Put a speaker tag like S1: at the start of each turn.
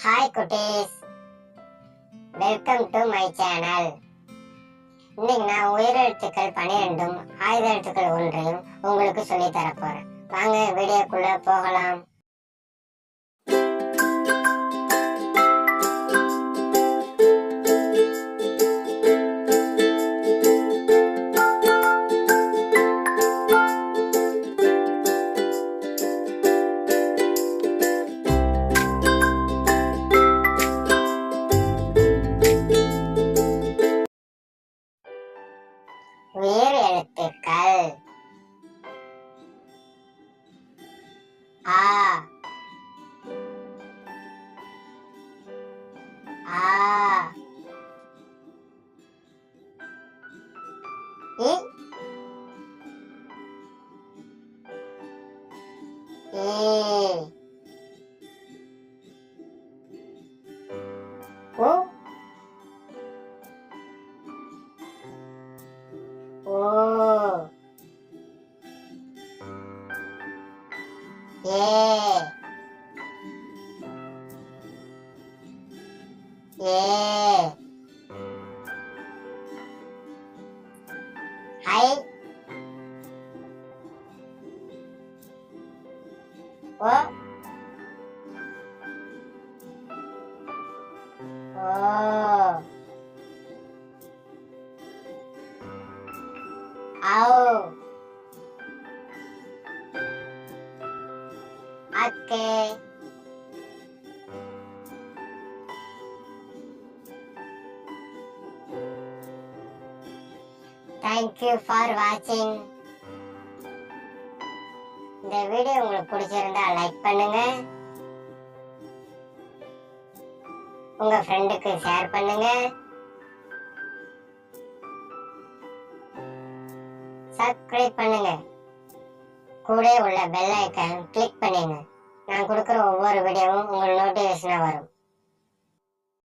S1: Hi குட்டீஸ், welcome to my channel. இன்னைக்கு நான் உயிரெழுத்துக்கள் 12 ஆயுத எழுத்துக்கள் 1 உங்களுக்கு சொல்லி தரப்போறேன். வாங்க வீடியோக்குள்ள போகலாம். உயிர் எழுத்துக்கள் ஆ ஆ இ ஈ உ ஓ ஏ ஏ ஐ ஓ ஓ ஔ அக்கு Thank you for watching. இந்த வீடியோ உங்களுக்கு பிடிச்சிருந்தா லைக் பண்ணுங்க, உங்க ஃப்ரெண்டுக்கு ஷேர் பண்ணுங்க, சப்ஸ்கிரைப் பண்ணுங்க, கூட உள்ள பெல் ஐகான் கிளிக் பண்ணுங்க. நான் கொடுக்குற ஒவ்வொரு வீடியோவும் உங்களுக்கு நோட்டிஃபிகேஷனா வரும்.